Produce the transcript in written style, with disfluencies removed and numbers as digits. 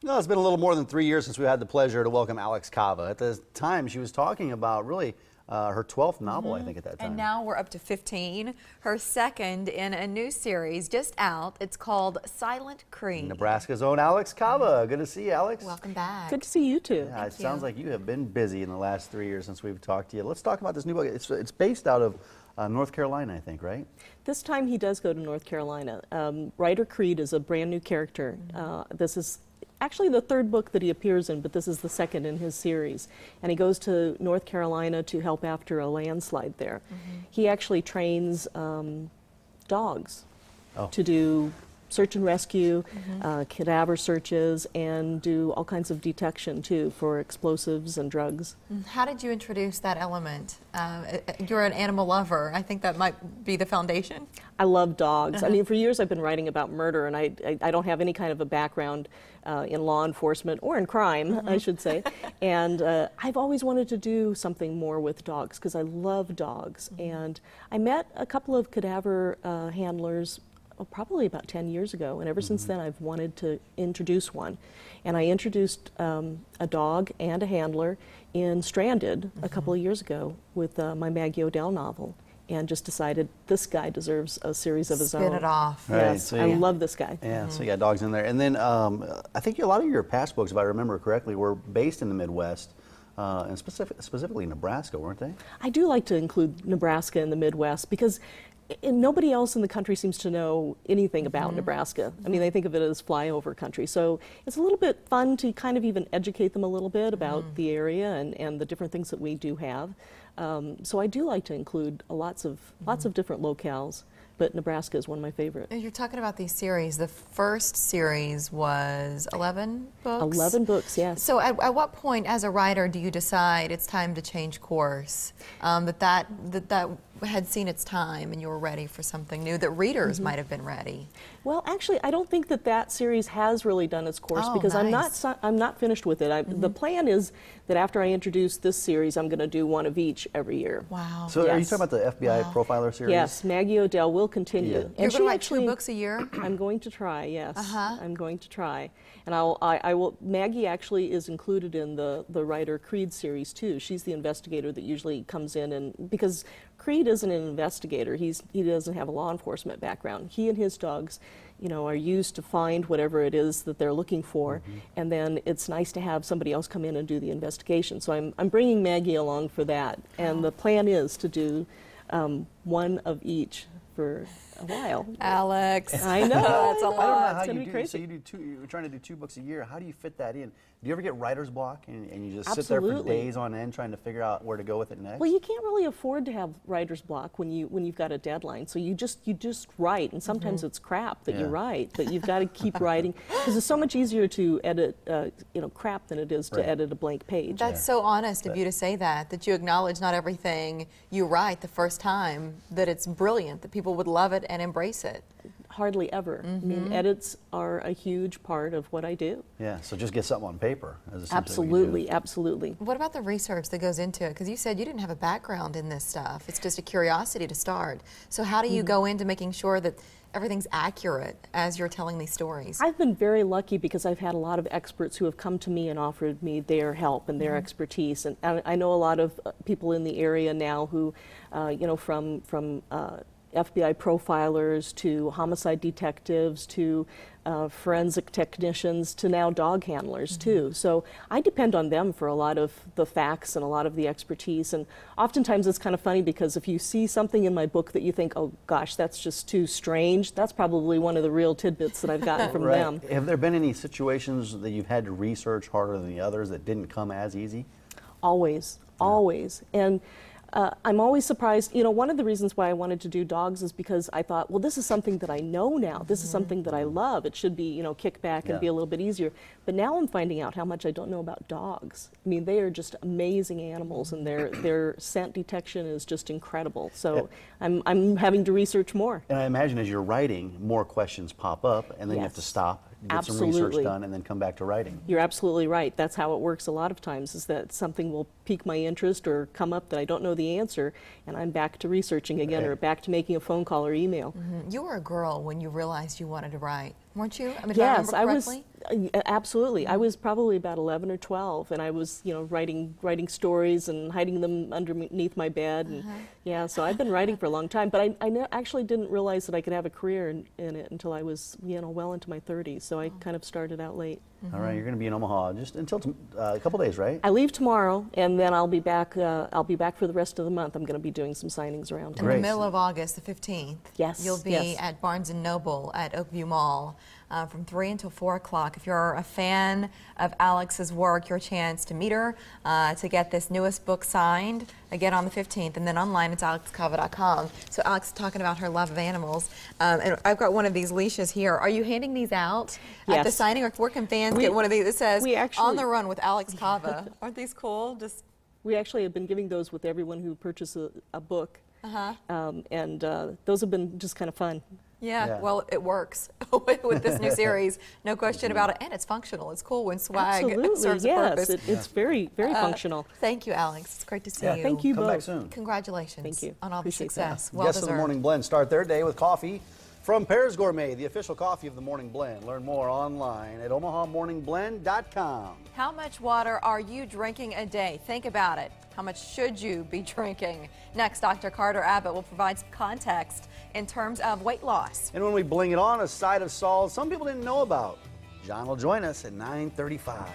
No, it's been a little more than 3 years since we had the pleasure to welcome Alex Kava. At the time, she was talking about really her 12th novel, I think, at that time. And now we're up to 15. Her second in a new series just out. It's called Ryder Creed. Nebraska's own Alex Kava. Good to see you, Alex. Welcome back. Good to see you too. Yeah, it sounds like you have been busy in the last 3 years since we've talked to you. Let's talk about this new book. It's based out of North Carolina, I think, right? This time he does go to North Carolina. Ryder Creed is a brand new character. This is actually the third book that he appears in, but this is the second in his series. And he goes to North Carolina to help after a landslide there. He actually trains dogs to do search and rescue, cadaver searches, and do all kinds of detection too for explosives and drugs. How did you introduce that element? You're an animal lover. I think that might be the foundation. I love dogs. I mean, for years I've been writing about murder, and I don't have any kind of a background in law enforcement or in crime, I should say. And I've always wanted to do something more with dogs because I love dogs. And I met a couple of cadaver handlers probably about 10 years ago, and ever since then I've wanted to introduce one. And I introduced a dog and a handler in Stranded a couple of years ago with my Maggie Odell novel, and just decided this guy deserves a series of his own. Spin it off. Right, Yes, so I love this guy. Yeah, so you got dogs in there. And then I think a lot of your past books, if I remember correctly, were based in the Midwest. And specifically Nebraska, weren't they? I do like to include Nebraska in the Midwest because nobody else in the country seems to know anything about Nebraska. I mean, they think of it as flyover country. So it's a little bit fun to kind of even educate them a little bit about the area and the different things that we do have. So I do like to include lots of different locales, but Nebraska is one of my favorites. You're talking about these series. The first series was 11 books? 11 books, yes. So at what point as a writer do you decide it's time to change course? That had seen its time and you were ready for something new, that readers might have been ready? Well, actually, I don't think that series has really done its course because nice. I'm not finished with it. The plan is that after I introduce this series, I'm going to do one of each every year. Wow. So are you talking about the FBI profiler series? Yes, Maggie Odell will continue. Yeah. And You're going to write actually, 2 books a year? I'm going to try, yes. I'm going to try. And I will. Maggie actually is included in the Ryder Creed series too. She's the investigator that usually comes in, and because Creed isn't an investigator, he doesn't have a law enforcement background. He and his dogs, you know, are used to find whatever it is that they're looking for, and then it's nice to have somebody else come in and do the investigation. So I'm bringing Maggie along for that, and the plan is to do one of each for a while. Alex. I know. That's a lot. I don't know how It's gonna you be do. crazy. So you do you're trying to do 2 books a year. How do you fit that in? Do you ever get writer's block and you just sit there for Absolutely. days on end trying to figure out where to go with it next? Well, you can't really afford to have writer's block when you've got a deadline. So you just write, and sometimes it's crap that you write, but you've got to keep writing because it's so much easier to edit crap than it is to edit a blank page. That's so honest of you to say that you acknowledge not everything you write the first time, that it's brilliant, that people would love it and embrace it. Hardly ever. I mean, edits are a huge part of what I do. Yeah, so just get something on paper. As essentially what you do. Absolutely, absolutely. What about the research that goes into it? Because you said you didn't have a background in this stuff. It's just a curiosity to start. So how do you go into making sure that everything's accurate as you're telling these stories? I've been very lucky because I've had a lot of experts who have come to me and offered me their help and their expertise. And I know a lot of people in the area now who, from FBI profilers to homicide detectives to forensic technicians to now dog handlers too. So I depend on them for a lot of the facts and a lot of the expertise. And oftentimes it's kind of funny because if you see something in my book that you think, oh gosh, that's just too strange, that's probably one of the real tidbits that I've gotten from them. Have there been any situations that you've had to research harder than the others that didn't come as easy? Always, always. And I'm always surprised. You know, one of the reasons why I wanted to do dogs is because I thought, well, this is something that I know now. This is something that I love. It should be, kick back and be a little bit easier. But now I'm finding out how much I don't know about dogs. I mean, they are just amazing animals, and their scent detection is just incredible. So I'm having to research more. And I imagine as you're writing, more questions pop up, and then you have to stop, get some research done, and then come back to writing. You're absolutely right. That's how it works a lot of times, is that something will pique my interest or come up that I don't know the answer, and I'm back to researching again or back to making a phone call or email. You were a girl when you realized you wanted to write, weren't you? I mean, yes, if I remember correctly? Absolutely. I was probably about 11 or 12, and I was, writing stories and hiding them underneath my bed. And yeah, so I've been writing for a long time, but I actually didn't realize that I could have a career in it until I was, well into my 30s. So I kind of started out late. All right, you're going to be in Omaha just until a couple days, right? I leave tomorrow, and then I'll be back. I'll be back for the rest of the month. I'm going to be doing some signings around town. In the middle of August, the 15th. Yes. You'll be at Barnes & Noble at Oakview Mall from 3 until 4 o'clock. If you're a fan of Alex's work, your chance to meet her, to get this newest book signed, again on the 15th, and then online it's alexkava.com. So Alex is talking about her love of animals. And I've got one of these leashes here. Are you handing these out at the signing, or where can fans get one of these? It says, On the Run with Alex Kava. Aren't these cool? We actually have been giving those with everyone who purchases a book. And those have been just kind of fun. Yeah, well, it works with this new series, no question about it, and it's functional. It's cool when swag serves a purpose. It's very, very functional. Thank you, Alex. It's great to see you. Thank you Come both. back soon. Congratulations Thank you. on all the success. That. Well Guests deserved. of the Morning Blend start their day with coffee from Pears Gourmet, the official coffee of the Morning Blend. Learn more online at OmahaMorningBlend.com. How much water are you drinking a day? Think about it. How much should you be drinking? Next, Dr. Carter Abbott will provide some context in terms of weight loss. And when we bling it on, a side of salt some people didn't know about. John will join us at 9:35.